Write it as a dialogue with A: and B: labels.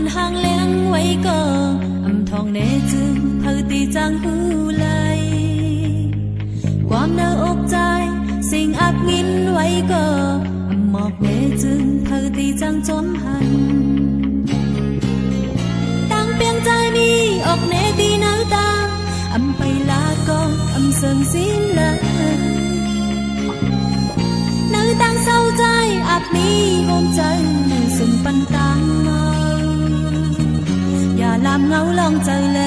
A: นห่างเลี้ยงไว้ก็อำทองเนจึงเธอตีจางหูไหลความเนื้ออกใจสิ่งอับมินไว้ก็อำหมอกเนจึงเธอตีจางจมหันตั้งเปียงใจมีออกเนตีเนื้อตาอำไปลาก็อำเสิงสิ้นเลยเนื้อตั้งเศร้าใจอับมีโฮมใจสุ่มปันตางเมาอย่าลามเงาลองใจแล